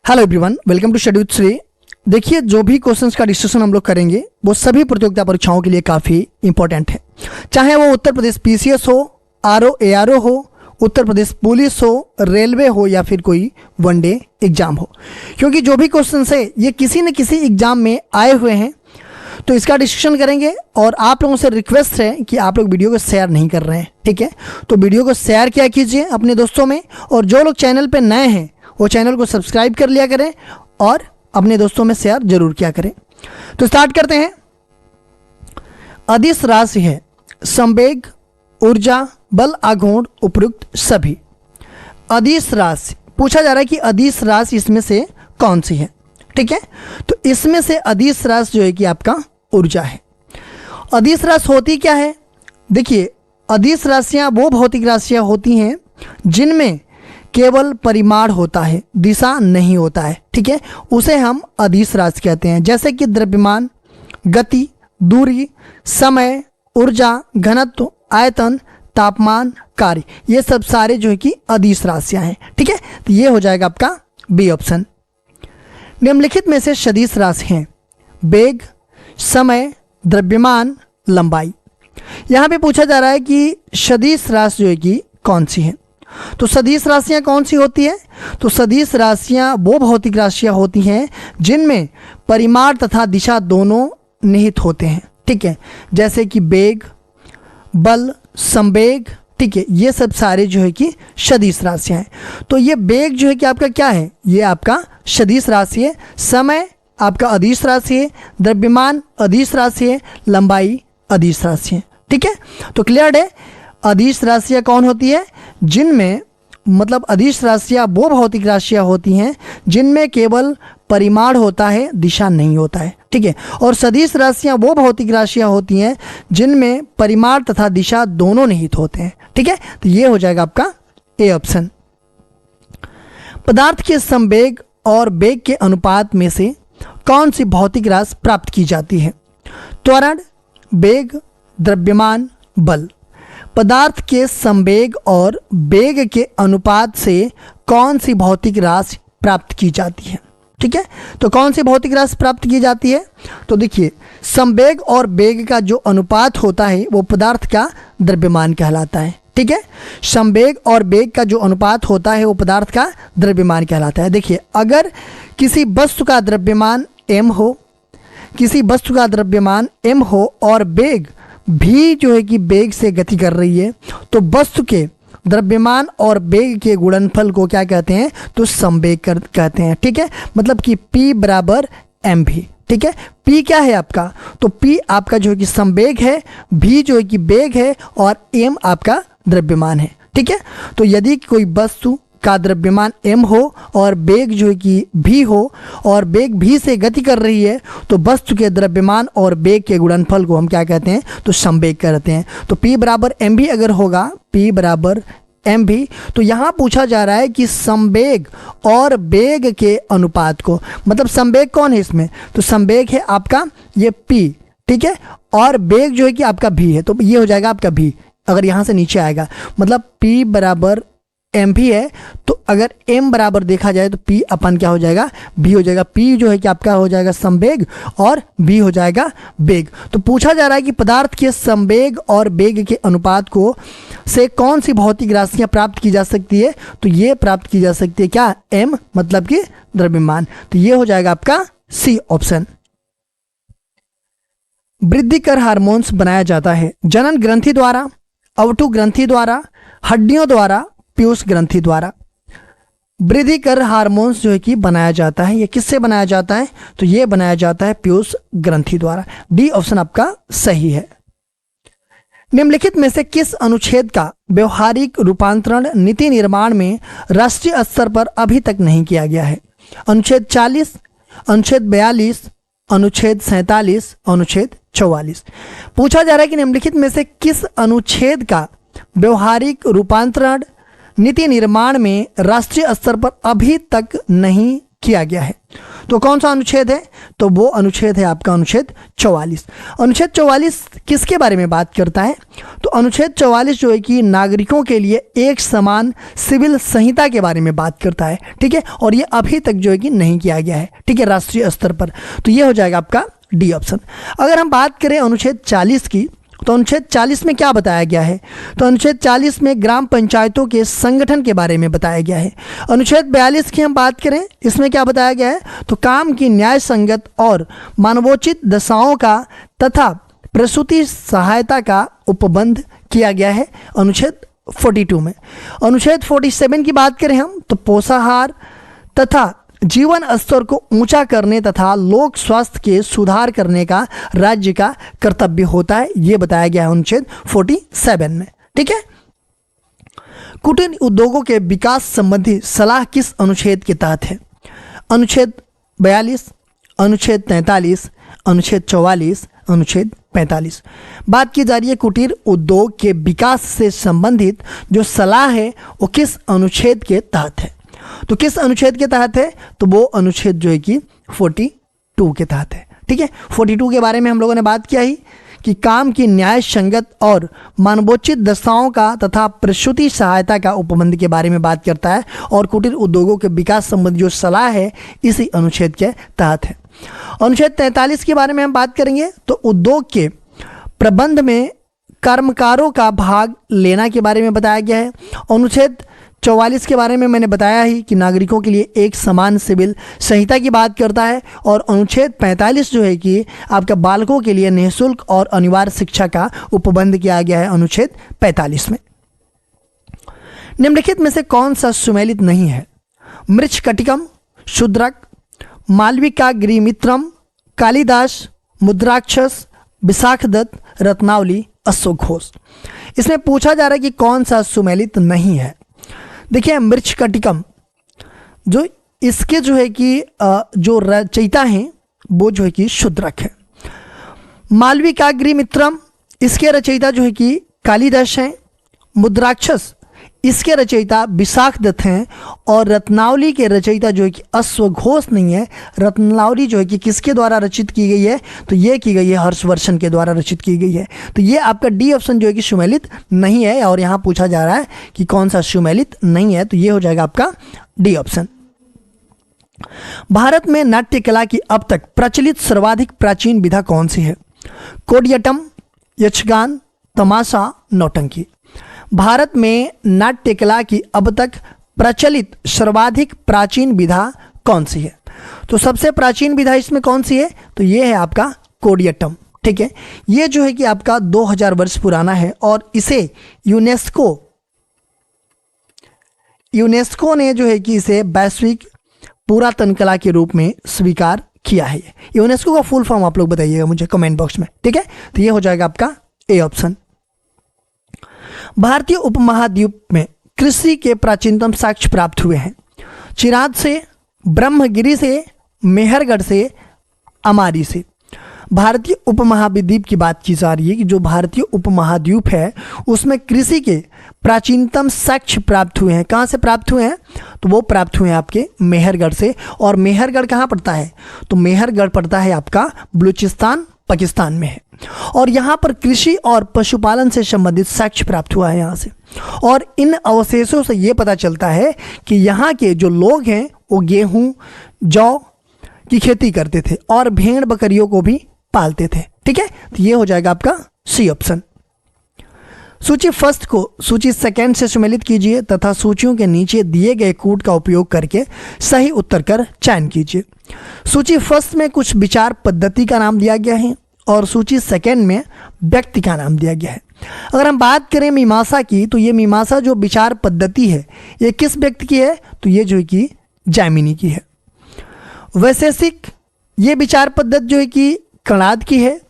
Hello everyone, welcome to study with Shri. देखिए, जो भी क्वेश्चंस का डिस्कशन हम लोग करेंगे वो सभी प्रतियोगिता परीक्षाओं के लिए काफ़ी इंपॉर्टेंट है, चाहे वो उत्तर प्रदेश पीसीएस हो, आरओ एआरओ हो, उत्तर प्रदेश पुलिस हो, रेलवे हो या फिर कोई वनडे एग्जाम हो, क्योंकि जो भी क्वेश्चंस है ये किसी न किसी एग्जाम में आए हुए हैं। तो इसका डिस्कशन करेंगे और आप लोगों से रिक्वेस्ट है कि आप लोग वीडियो को शेयर नहीं कर रहे हैं, ठीक है? तो वीडियो को शेयर किया कीजिए अपने दोस्तों में, और जो लोग चैनल पे नए हैं वो चैनल को सब्सक्राइब कर लिया करें और अपने दोस्तों में शेयर जरूर किया करें। तो स्टार्ट करते हैं। अदिश राशि है संवेग, ऊर्जा, बल, आघूर्ण, उपयुक्त सभी। अदिश राशि पूछा जा रहा है कि अदिश राशि इसमें से कौन सी है, ठीक है? तो इसमें से अदिश राशि जो है कि आपका ऊर्जा है। अदिश राशि होती क्या है? देखिए, अदिश राशियां वो भौतिक राशियां होती हैं जिनमें केवल परिमाण होता है, दिशा नहीं होता है, ठीक है? उसे हम अदिश राशि कहते हैं, जैसे कि द्रव्यमान, गति, दूरी, समय, ऊर्जा, घनत्व, आयतन, तापमान, कार्य, ये सब सारे जो है कि अदिश राशियां हैं, ठीक है? तो ये हो जाएगा आपका बी ऑप्शन। निम्नलिखित में से सदिश राशि हैं वेग, समय, द्रव्यमान, लंबाई। यहाँ पे पूछा जा रहा है कि सदिश राशि जो है कि कौन सी है। तो सदिश राशियां कौन सी होती है? तो सदिश राशियां वो भौतिक राशियां होती हैं जिनमें परिमाण तथा दिशा दोनों निहित होते हैं, ठीक है? जैसे कि वेग, बल, संवेग, ठीक है? ये सब सारे जो है कि सदिश राशियां हैं। तो ये वेग जो है कि आपका क्या है? ये आपका सदिश राशि है। समय आपका अदिश राशि है, द्रव्यमान अदिश राशि है, लंबाई अदिश राशि है, ठीक है? तो क्लियर है। अदिश राशियाँ कौन होती है? जिनमें मतलब अदिश राशियाँ वो भौतिक राशियाँ होती हैं जिनमें केवल परिमाण होता है, दिशा नहीं होता है, ठीक है? और सदिश राशियाँ वो भौतिक राशियाँ होती हैं जिनमें परिमाण तथा दिशा दोनों निहित होते हैं, ठीक है? तो ये हो जाएगा आपका ए ऑप्शन। पदार्थ के संवेग और वेग के अनुपात में से कौन सी भौतिक राशि प्राप्त की जाती है? त्वरण, वेग, द्रव्यमान, बल। पदार्थ के संवेग और वेग के अनुपात से कौन सी भौतिक राशि प्राप्त की जाती है, ठीक है? तो कौन सी भौतिक राशि प्राप्त की जाती है? तो देखिए, संवेग और वेग का जो अनुपात होता है वो पदार्थ का द्रव्यमान कहलाता है, ठीक है? संवेग और वेग का जो अनुपात होता है वो पदार्थ का द्रव्यमान कहलाता है। देखिए, अगर किसी वस्तु का द्रव्यमान m हो, किसी वस्तु का द्रव्यमान m हो और वेग भी जो है कि वेग से गति कर रही है, तो वस्तु के द्रव्यमान और वेग के गुणनफल को क्या कहते हैं? तो संवेग कहते हैं, ठीक है? मतलब कि P बराबर mv, ठीक है? P क्या है आपका? तो P आपका जो है कि संवेग है, v जो है कि वेग है और m आपका द्रव्यमान है, ठीक है? तो यदि कोई वस्तु का द्रव्यमान m हो और वेग जो है कि v हो और वेग v से गति कर रही है, तो वस्तु के द्रव्यमान और वेग के गुणनफल को हम क्या कहते हैं? तो संवेग कहते हैं। तो P बराबर mv अगर होगा, P बराबर mv, तो यहाँ पूछा जा रहा है कि संवेग और वेग के अनुपात को, मतलब संवेग कौन है इसमें? तो संवेग है आपका ये P, ठीक है? और वेग जो है कि आपका v है, तो ये हो जाएगा आपका v। अगर यहाँ से नीचे आएगा मतलब P बराबर mv है, तो अगर m बराबर देखा जाए तो p अपन क्या हो जाएगा? v हो जाएगा। p जो है कि आपका हो जाएगा संवेग और v हो जाएगा वेग। तो पूछा जा रहा है कि पदार्थ के संवेग और वेग के अनुपात को से कौन सी भौतिक राशियां प्राप्त की जा सकती है? तो ये प्राप्त की जा सकती है क्या? m मतलब कि द्रव्यमान। तो ये हो जाएगा आपका सी ऑप्शन। वृद्धिकर हार्मोन्स बनाया जाता है जनन ग्रंथि द्वारा, अवटु ग्रंथि द्वारा, हड्डियों द्वारा, पीयूष ग्रंथि द्वारा। वृद्धिकर हार्मोन्स जो है कि बनाया जाता है, ये किससे बनाया जाता है? तो ये बनाया जाता है पीयूष ग्रंथि द्वारा। डी ऑप्शन आपका सही है। निम्नलिखित में से किस अनुच्छेद का व्यवहारिक रूपांतरण नीति निर्माण में राष्ट्रीय स्तर पर अभी तक नहीं किया गया है? अनुच्छेद 40, अनुच्छेद 42, अनुच्छेद 47, अनुच्छेद 44। पूछा जा रहा है कि निम्नलिखित में से किस अनुच्छेद का व्यवहारिक रूपांतरण नीति निर्माण में राष्ट्रीय स्तर पर अभी तक नहीं किया गया है? तो कौन सा अनुच्छेद है? तो वो अनुच्छेद है आपका अनुच्छेद 44। अनुच्छेद 44 किसके बारे में बात करता है? तो अनुच्छेद 44 जो है कि नागरिकों के लिए एक समान सिविल संहिता के बारे में बात करता है, ठीक है, और ये अभी तक जो है कि नहीं किया गया है, ठीक है, राष्ट्रीय स्तर पर। तो ये हो जाएगा आपका डी ऑप्शन। अगर हम बात करें अनुच्छेद 40 की, तो अनुच्छेद 40 में क्या बताया गया है? तो अनुच्छेद 40 में ग्राम पंचायतों के संगठन के बारे में बताया गया है। अनुच्छेद 42 की हम बात करें, इसमें क्या बताया गया है? तो काम की न्याय संगत और मानवोचित दशाओं का तथा प्रसूति सहायता का उपबंध किया गया है अनुच्छेद 42 में। अनुच्छेद 47 की बात करें हम, तो पोषाहार तथा जीवन स्तर को ऊंचा करने तथा लोक स्वास्थ्य के सुधार करने का राज्य का कर्तव्य होता है, ये बताया गया है अनुच्छेद 47 में, ठीक है। कुटीर उद्योगों के विकास संबंधी सलाह किस अनुच्छेद के तहत है? अनुच्छेद 42, अनुच्छेद 43, अनुच्छेद 44, अनुच्छेद 45। बात की जा रही है कुटीर उद्योग के विकास से संबंधित जो सलाह है वो किस अनुच्छेद के तहत है? तो किस अनुच्छेद के तहत है? तो वो अनुच्छेद जो है कि 42 के तहत है, ठीक है। 42 के बारे में हम लोगों ने बात किया ही कि काम की न्याय संगत और मानवोचित दशाओं का तथा प्रसूति सहायता का उपबंध के बारे में बात करता है, और कुटीर उद्योगों के विकास संबंधी जो सलाह है इसी अनुच्छेद के तहत है। अनुच्छेद 43 के बारे में हम बात करेंगे, तो उद्योग के प्रबंध में कर्मकारों का भाग लेना के बारे में बताया गया है। अनुच्छेद 44 के बारे में मैंने बताया ही कि नागरिकों के लिए एक समान सिविल संहिता की बात करता है, और अनुच्छेद 45 जो है कि आपका बालकों के लिए निःशुल्क और अनिवार्य शिक्षा का उपबंध किया गया है अनुच्छेद 45 में। निम्नलिखित में से कौन सा सुमेलित नहीं है? मृच्छकटिकम, शूद्रक, मालविका गिरिमित्रम, कालिदास, मुद्राक्षस, विशाखदत्त, रत्नावली, अश्वघोष। इसमें पूछा जा रहा है कि कौन सा सुमेलित नहीं है। देखिए मृच्छकटिकम जो इसके जो है कि जो रचयिता हैं वो जो है कि शूद्रक है। मालविकाग्निमित्रम इसके रचयिता जो है कि कालिदास हैं। मुद्राक्षस इसके रचयिता विशाखदत्त हैं, और रत्नावली के रचयिता जो है कि अश्वघोष नहीं है। रत्नावली जो है कि किसके द्वारा रचित की गई है? तो ये की गई है हर्षवर्धन के द्वारा रचित की गई है। तो ये आपका डी ऑप्शन जो है कि सुमेलित नहीं है, और यहाँ पूछा जा रहा है कि कौन सा सुमेलित नहीं है, तो ये हो जाएगा आपका डी ऑप्शन। भारत में नाट्य कला की अब तक प्रचलित सर्वाधिक प्राचीन विधा कौन सी है? कोडियट्टम, यक्षगान, तमाशा, नौटंकी। भारत में नाट्य कला की अब तक प्रचलित सर्वाधिक प्राचीन विधा कौन सी है? तो सबसे प्राचीन विधा इसमें कौन सी है? तो ये है आपका कोडियट्टम, ठीक है। ये जो है कि आपका 2000 वर्ष पुराना है, और इसे यूनेस्को ने जो है कि इसे वैश्विक पुरातन कला के रूप में स्वीकार किया है। यूनेस्को का फुल फॉर्म आप लोग बताइएगा मुझे कमेंट बॉक्स में, ठीक है। तो ये हो जाएगा आपका ए ऑप्शन। भारतीय उपमहाद्वीप में कृषि के प्राचीनतम साक्ष्य प्राप्त हुए हैं। चिराद से, ब्रह्मगिरी से, मेहरगढ़ से, अमारी से। भारतीय उपमहाद्वीप की बात की जा रही है कि जो भारतीय उपमहाद्वीप है उसमें कृषि के प्राचीनतम साक्ष्य प्राप्त हुए हैं। कहाँ से प्राप्त हुए हैं? तो वो प्राप्त हुए हैं आपके मेहरगढ़ से। और मेहरगढ़ कहाँ पड़ता है? तो मेहरगढ़ पड़ता है आपका बलूचिस्तान पाकिस्तान में है, और यहाँ पर कृषि और पशुपालन से संबंधित साक्ष्य प्राप्त हुआ है यहाँ से। और इन अवशेषों से ये पता चलता है कि यहाँ के जो लोग हैं वो गेहूँ, जौ की खेती करते थे और भेड़ बकरियों को भी पालते थे, ठीक है। तो ये हो जाएगा आपका सी ऑप्शन। सूची फर्स्ट को सूची सेकंड से सुमेलित कीजिए तथा सूचियों के नीचे दिए गए कूट का उपयोग करके सही उत्तर कर चयन कीजिए। सूची फर्स्ट में कुछ विचार पद्धति का नाम दिया गया है, और सूची सेकंड में व्यक्ति का नाम दिया गया है। अगर हम बात करें मीमांसा की, तो ये मीमांसा जो विचार पद्धति है ये किस व्यक्ति की है? तो ये जो है कि जैमिनी की है। वैशेषिक ये विचार पद्धति जो है कि कणाद की है।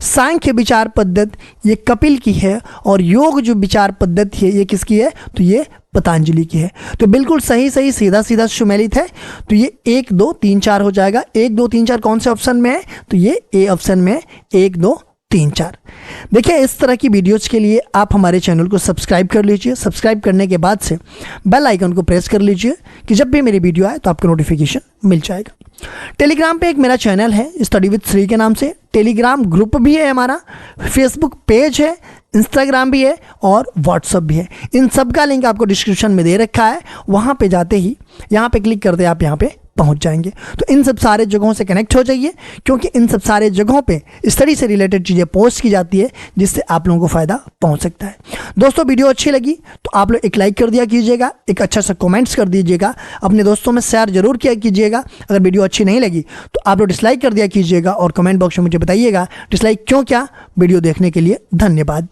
सांख्य विचार पद्धति ये कपिल की है, और योग जो विचार पद्धति है ये किसकी है? तो ये पतंजलि की है। तो बिल्कुल सही सीधा सीधा सुमेलित है। तो ये 1 2 3 4 हो जाएगा। 1 2 3 4 कौन से ऑप्शन में है? तो ये ए ऑप्शन में 1 2 3 4। देखिए इस तरह की वीडियोज़ के लिए आप हमारे चैनल को सब्सक्राइब कर लीजिए। सब्सक्राइब करने के बाद से बेल आइकन को प्रेस कर लीजिए कि जब भी मेरी वीडियो आए तो आपको नोटिफिकेशन मिल जाएगा। टेलीग्राम पे एक मेरा चैनल है स्टडी विद श्री के नाम से, टेलीग्राम ग्रुप भी है हमारा, फेसबुक पेज है, इंस्टाग्राम भी है और व्हाट्सअप भी है। इन सब का लिंक आपको डिस्क्रिप्शन में दे रखा है, वहाँ पे जाते ही यहाँ पे क्लिक करते आप यहाँ पे पहुँच जाएंगे। तो इन सब सारे जगहों से कनेक्ट हो जाइए, क्योंकि इन सब सारे जगहों पे स्टडी से रिलेटेड चीज़ें पोस्ट की जाती है जिससे आप लोगों को फ़ायदा पहुँच सकता है। दोस्तों वीडियो अच्छी लगी तो आप लोग एक लाइक कर दिया कीजिएगा, एक अच्छा सा कमेंट्स कर दीजिएगा, अपने दोस्तों में शेयर जरूर किया कीजिएगा। अगर वीडियो अच्छी नहीं लगी तो आप लोग डिसलाइक कर दिया कीजिएगा और कमेंट बॉक्स में मुझे बताइएगा डिसलाइक क्यों क्या। वीडियो देखने के लिए धन्यवाद।